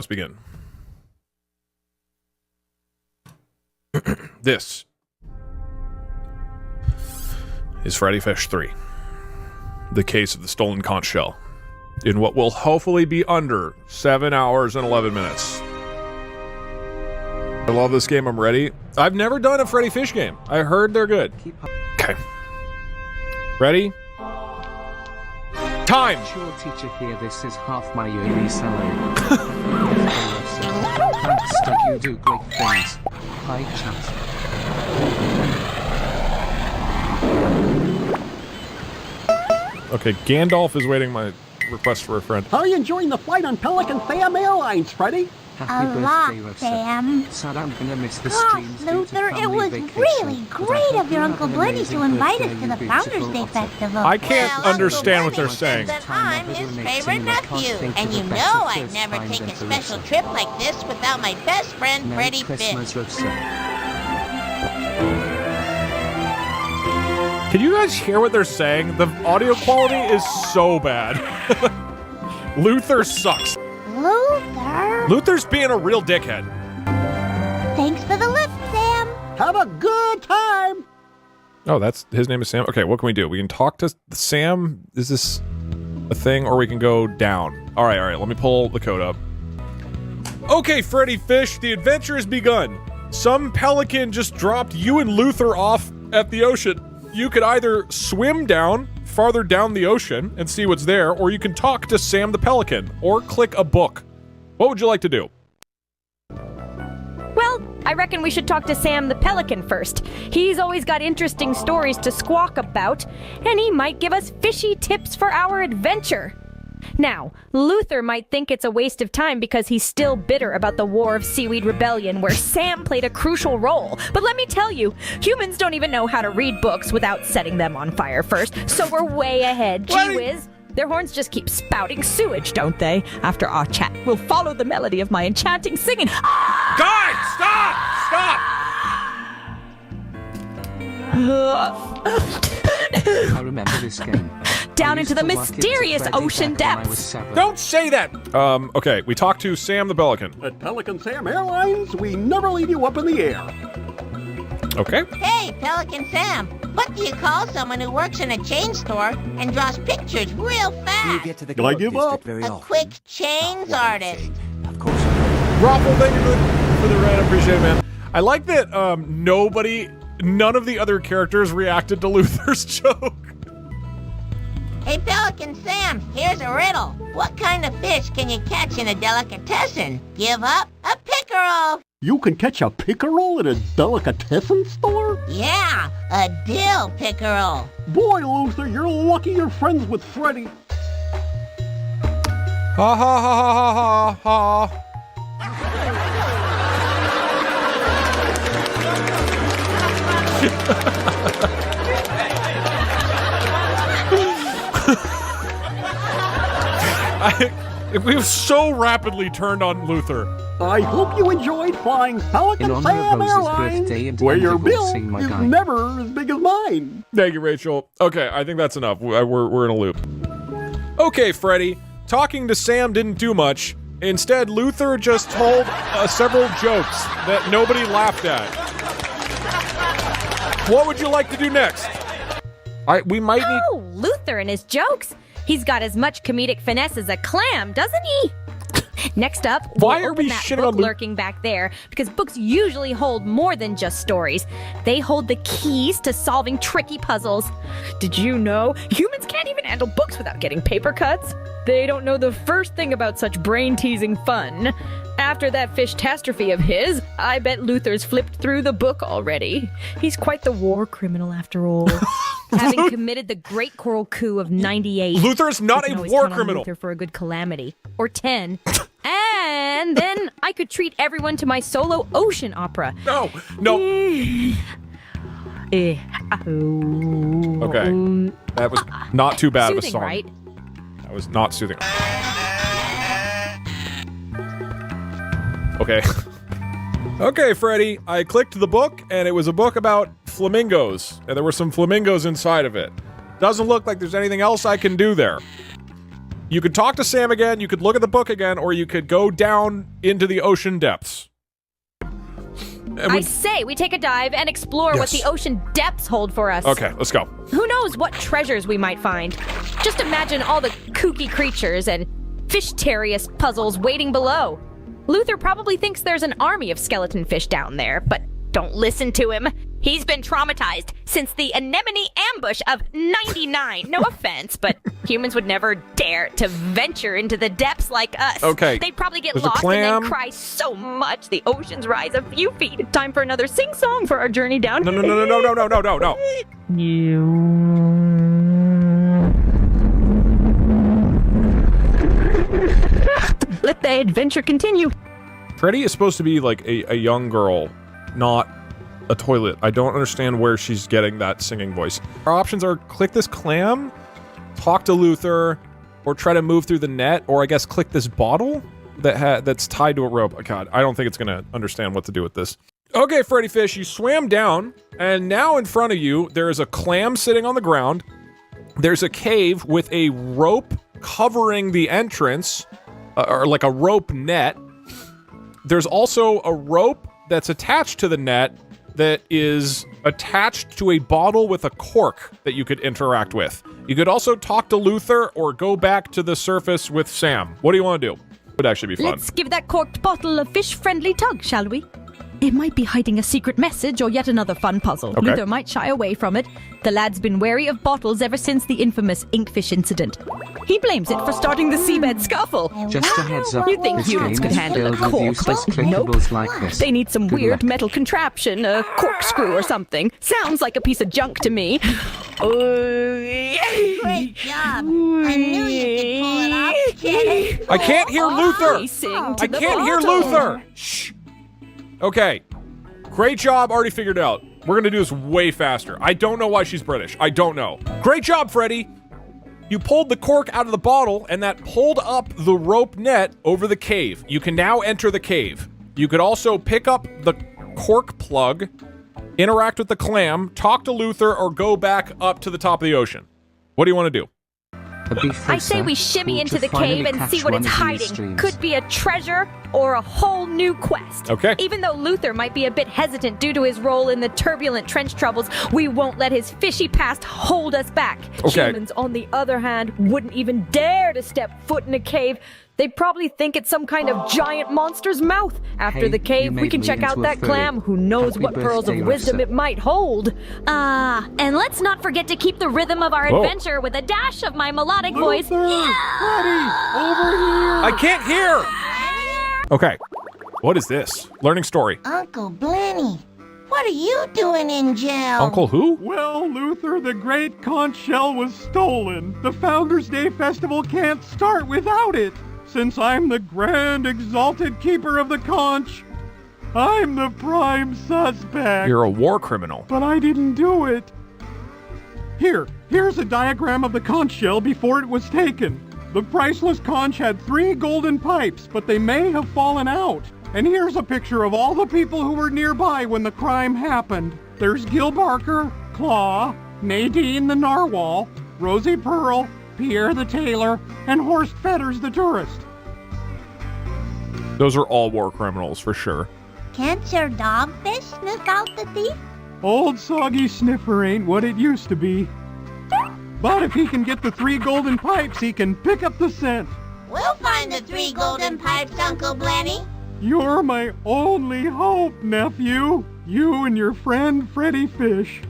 Let's begin. This is Freddi Fish 3. The case of the stolen conch shell. In what will hopefully be under 7 hours and 11 minutes. I love this game, I'm ready. I've never done a Freddi Fish game. I heard they're good. Okay. Ready? Time! Sure, teacher, here, this is half my yearly salary. Thanks, Doug, you do great things. Hi, chat. Okay, Gandalf is waiting my request for a friend. How are you enjoying the flight on Pelican Sam Airlines, Freddi? Happy A birthday, lot, Rosa. Sam. Sad I'm gonna miss the Gosh, streams due to Luther, it family was vacation, really but I great hope of your you Uncle have an Blenny amazing to invite birthday, us to you the beautiful Founders Day otter. Festival. I can't Well, understand what Uncle they're saying. Blenny says that I'm his favorite nephew, and you know I'd never take a special trip like this without my best friend, Merry Freddi Christmas, Fish. Rosa. Can you guys hear what they're saying? The audio quality is so bad. Luther sucks. Luther? Luther's being a real dickhead. Thanks for the lift, Sam. Have a good time! Oh, his name is Sam? Okay, what can we do? We can talk to Sam? Is this a thing? Or we can go down? Alright, let me pull the code up. Okay, Freddi Fish, the adventure has begun. Some pelican just dropped you and Luther off at the ocean. You could either swim down, farther down the ocean, and see what's there, or you can talk to Sam the Pelican, or click a book. What would you like to do? Well, I reckon we should talk to Sam the Pelican first. He's always got interesting stories to squawk about, and he might give us fishy tips for our adventure. Now, Luther might think it's a waste of time because he's still bitter about the War of Seaweed Rebellion where Sam played a crucial role. But let me tell you, humans don't even know how to read books without setting them on fire first, so we're way ahead. Gee whiz. Their horns just keep spouting sewage, don't they? After our chat, we'll follow the melody of my enchanting singing. Guys, stop! I remember this game. Down I into used the to work it mysterious Freddi ocean back when I was depths. 7. Don't say that! Okay, we talked to Sam the Pelican. At Pelican Sam Airlines, we never leave you up in the air. Okay. Hey, Pelican Sam. What do you call someone who works in a chain store and draws pictures real fast? Can I give up? A quick chains artist. Raffle, thank you for the red. I appreciate it, man. I like that none of the other characters reacted to Luther's joke. Hey, Pelican Sam, here's a riddle. What kind of fish can you catch in a delicatessen? Give up a pickerel. You can catch a pickerel at a delicatessen store? Yeah, a dill pickerel. Boy, Luther, you're lucky you're friends with Freddi. Ha ha ha ha ha ha. We've so rapidly turned on Luther. I hope you enjoyed flying In Pelican honor Sam of Rose's Airlines, birthday and where your Andy will bill sing my is guy. never as big as mine. Thank you, Rachel. Okay, I think that's enough. We're in a loop. Okay, Freddi. Talking to Sam didn't do much. Instead, Luther just told several jokes that nobody laughed at. What would you like to do next? We might need... Oh, Luther and his jokes. He's got as much comedic finesse as a clam, doesn't he? Next up, Why we'll are open we that shitting book on Lu- lurking back there, because books usually hold more than just stories. They hold the keys to solving tricky puzzles. Did you know humans can't even handle books without getting paper cuts? They don't know the first thing about such brain-teasing fun. After that fish-tastrophe of his, I bet Luther's flipped through the book already. He's quite the war criminal after all. Having committed the Great Coral Coup of 98. Luther is not we can a always war count on criminal. Luther for a good calamity. Or 10. And then I could treat everyone to my solo ocean opera. No. Okay. That was not too bad of a Soothing, song. right? That was not soothing. Okay. Okay, Freddi. I clicked the book, and it was a book about flamingos, and there were some flamingos inside of it. Doesn't look like there's anything else I can do there. You could talk to Sam again, you could look at the book again, or you could go down into the ocean depths. I say we take a dive and explore what the ocean depths hold for us. Okay, let's go. Who knows what treasures we might find? Just imagine all the kooky creatures and fish-terious puzzles waiting below. Luther probably thinks there's an army of skeleton fish down there, but don't listen to him. He's been traumatized since the anemone ambush of 99. No offense, but humans would never dare to venture into the depths like us. Okay. They'd probably get There's a lost and clam. then cry so much the oceans rise a few feet. Time for another sing-song for our journey down. No. Let the adventure continue. Freddi is supposed to be like a young girl, not a toilet. I don't understand where she's getting that singing voice. Our options are click this clam, talk to Luther, or try to move through the net, or I guess click this bottle that's tied to a rope. Oh, God, I don't think it's gonna understand what to do with this. Okay, Freddi Fish, you swam down, and now in front of you, there is a clam sitting on the ground. There's a cave with a rope covering the entrance, or like a rope net. There's also a rope that's attached to the net that is attached to a bottle with a cork that you could interact with. You could also talk to Luther or go back to the surface with Sam. What do you want to do? Would actually be fun. Let's give that corked bottle a fish-friendly tug, shall we? It might be hiding a secret message or yet another fun puzzle. Okay. Luther might shy away from it. The lad's been wary of bottles ever since the infamous inkfish incident. He blames it for starting the seabed scuffle. Just a heads up. You think this humans game could is handle a filled with cork, useless but clickables nope. like this. They need some Good weird luck. metal contraption, a corkscrew or something. Sounds like a piece of junk to me. Great job. I knew you could pull it off, kid. I can't hear Luther! Racing to I the can't hear bottle. Luther! Shh. Okay. Great job, already figured it out. We're gonna do this way faster. I don't know why she's British. I don't know. Great job, Freddi! You pulled the cork out of the bottle, and that pulled up the rope net over the cave. You can now enter the cave. You could also pick up the cork plug, interact with the clam, talk to Luther, or go back up to the top of the ocean. What do you want to do? I say we shimmy into the cave and see what it's hiding. Could be a treasure or a whole new quest. Okay. Even though Luther might be a bit hesitant due to his role in the turbulent trench troubles, we won't let his fishy past hold us back. Okay. Humans, on the other hand, wouldn't even dare to step foot in a cave. They'd probably think it's some kind of giant monster's mouth. After Hey, the cave, you we made can me check out into a that furry. clam. Who knows Happy what pearls of birthday, wisdom Rosa. it might hold. And let's not forget to keep the rhythm of our Whoa. adventure with a dash of my melodic voice. I can't hear! Okay. What is this? Learning story. Uncle Blenny, what are you doing in jail? Uncle who? Well, Luther, the great conch shell was stolen. The Founders' Day Festival can't start without it. Since I'm the grand exalted keeper of the conch, I'm the prime suspect. You're a war criminal. But I didn't do it. Here's a diagram of the conch shell before it was taken. The priceless conch had 3 golden pipes, but they may have fallen out. And here's a picture of all the people who were nearby when the crime happened. There's Gil Barker, Claw, Nadine the Narwhal, Rosie Pearl, Pierre the Tailor, and Horst Fetters the tourist. Those are all war criminals, for sure. Can't your dogfish sniff out the thief? Old soggy sniffer ain't what it used to be. But if he can get the 3 golden pipes, he can pick up the scent. We'll find the 3 golden pipes, Uncle Blenny. You're my only hope, nephew. You and your friend Freddi Fish.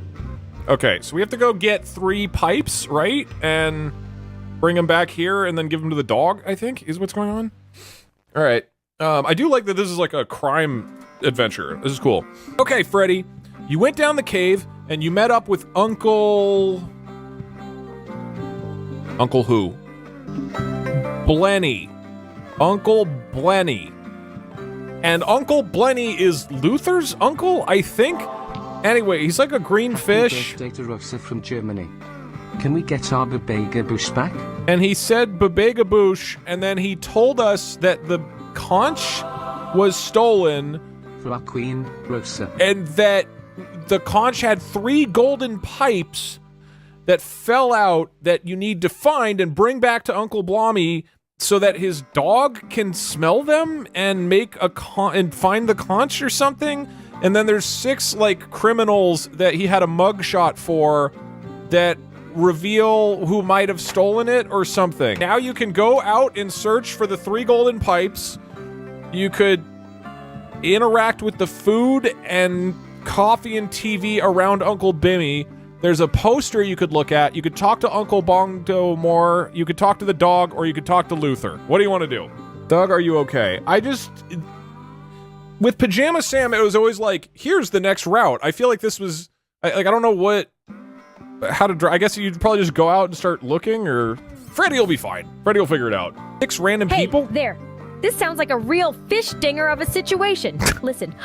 Okay, so we have to go get 3 pipes, right? And bring them back here and then give them to the dog, I think, is what's going on. All right. I do like that this is like a crime adventure. This is cool. Okay, Freddi, you went down the cave and you met up with Uncle who? Blenny. Uncle Blenny. And Uncle Blenny is Luther's uncle, I think? Anyway, he's like a green fish. Happy birthday to Rosa from Germany. Can we get our Babega Bush back? And he said Babega Boosh, and then he told us that the conch was stolen For our queen, Rosa. and that the conch had 3 golden pipes that fell out that you need to find and bring back to Uncle Blommy so that his dog can smell them and make and find the conch or something. And then there's 6 like criminals that he had a mugshot for that reveal who might have stolen it or something. Now you can go out and search for the 3 golden pipes. You could interact with the food and coffee and TV around Uncle Bimmy. There's a poster you could look at. You could talk to Uncle Bongo more. You could talk to the dog, or you could talk to Luther. What do you want to do? Doug, are you okay? With Pajama Sam, it was always like, here's the next route. I feel like this was, I don't know how to drive. I guess you'd probably just go out and start looking, or Freddi will be fine. Freddi will figure it out. 6 random people? There. This sounds like a real fish dinger of a situation. Listen,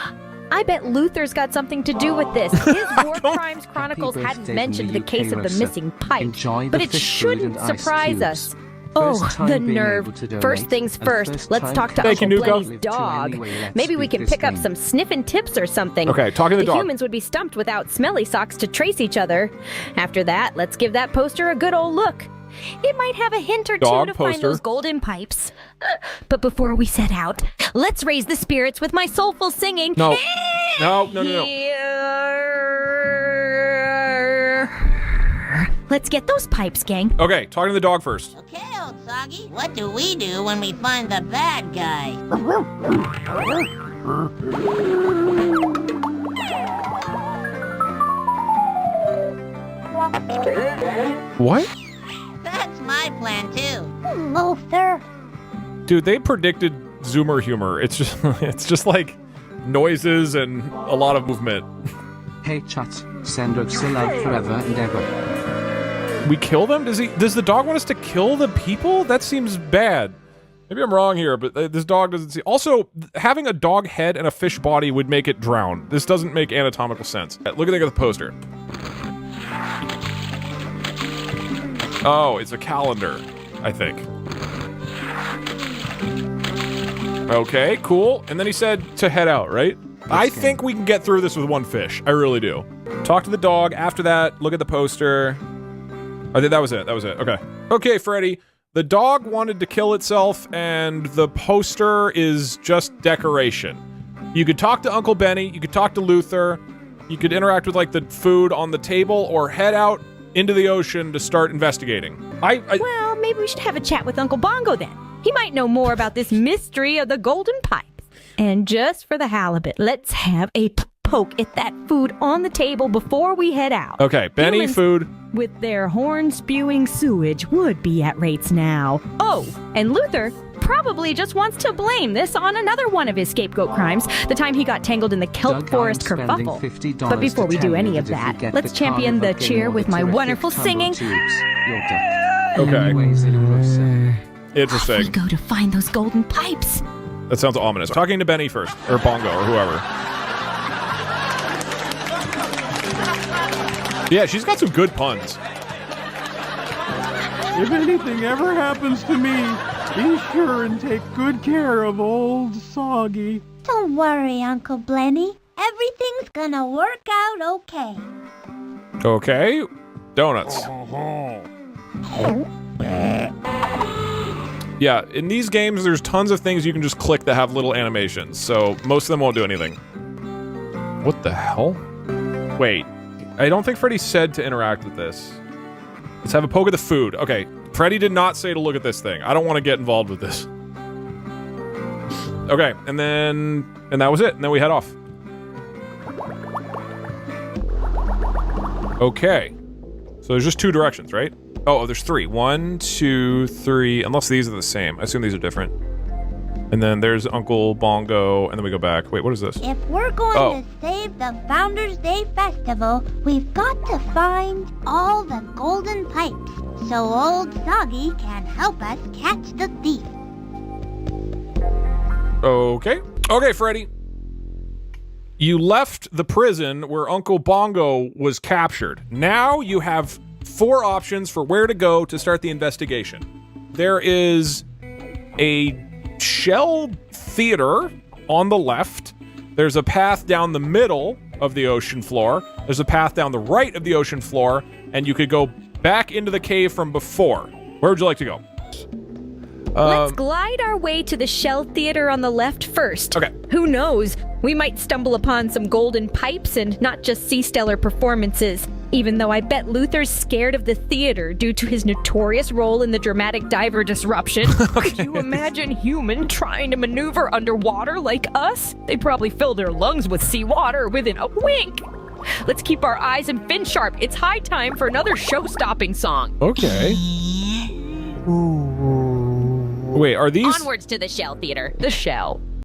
I bet Luther's got something to do with this. His War Crimes Chronicles hadn't mentioned the case of the missing pipe, but it shouldn't surprise us. Oh, the nerve. First things first, let's talk to Uncle Blenny's dog. Maybe we can pick up some sniffing tips or something. Okay, talking to the dog. The humans would be stumped without smelly socks to trace each other. After that, let's give that poster a good old look. It might have a hint or two to find those golden pipes. But before we set out, let's raise the spirits with my soulful singing. No. Let's get those pipes, gang. Okay, talking to the dog first. Okay, old Soggy. What do we do when we find the bad guy? What? That's my plan, too. Luther. Dude, they predicted Zoomer humor. It's just like noises and a lot of movement. Hey chat, Sendog still out forever and ever. We kill them? Does the dog want us to kill the people? That seems bad. Maybe I'm wrong here, but this dog doesn't see. Also, having a dog head and a fish body would make it drown. This doesn't make anatomical sense. Look at the poster. Oh, it's a calendar, I think. Okay, cool. And then he said to head out, right? I think we can get through this with 1 fish. I really do. Talk to the dog. After that, look at the poster. I think that was it. Okay. Okay, Freddi. The dog wanted to kill itself, and the poster is just decoration. You could talk to Uncle Benny. You could talk to Luther. You could interact with, like, the food on the table, or head out into the ocean to start investigating. Well, maybe we should have a chat with Uncle Bongo then. He might know more about this mystery of the golden pipes. And just for the halibut, let's have a poke at that food on the table before we head out. Okay, Benny, Humans food. With their horn-spewing sewage would be at rates now. Oh, and Luther probably just wants to blame this on another one of his scapegoat crimes, the time he got tangled in the kelp forest kerfuffle. But before we do any of that, let's champion the cheer with my wonderful singing. Okay. We Interesting. go to find those golden pipes. That sounds ominous. Talking to Benny first, or Bongo, or whoever. Yeah, she's got some good puns. If anything ever happens to me, be sure and take good care of old Soggy. Don't worry, Uncle Blenny. Everything's gonna work out okay. Okay. Donuts. Yeah, in these games, there's tons of things you can just click that have little animations, so most of them won't do anything. What the hell? Wait, I don't think Freddi said to interact with this. Let's have a poke at the food. Okay, Freddi did not say to look at this thing. I don't want to get involved with this. Okay, and that was it, and then we head off. Okay, so there's just 2 directions, right? Oh, there's 3. 1, 2, 3. Unless these are the same. I assume these are different. And then there's Uncle Bongo, and then we go back. Wait, what is this? If we're going to save the Founders Day Festival, we've got to find all the golden pipes, so old Soggy can help us catch the thief. Okay. Okay, Freddi. You left the prison where Uncle Bongo was captured. Now you have 4 options for where to go to start the investigation. There is a shell theater on the left. There's a path down the middle of the ocean floor. There's a path down the right of the ocean floor, and you could go back into the cave from before. Where would you like to go? Let's glide our way to the Shell Theater on the left first. Okay. Who knows? We might stumble upon some golden pipes and not just see stellar performances. Even though I bet Luther's scared of the theater due to his notorious role in the dramatic diver disruption. Could you imagine human trying to maneuver underwater like us? They'd probably fill their lungs with seawater within a wink. Let's keep our eyes and fin sharp. It's high time for another show-stopping song. Okay. Wait, are these... Onwards to the Shell Theater. The Shell.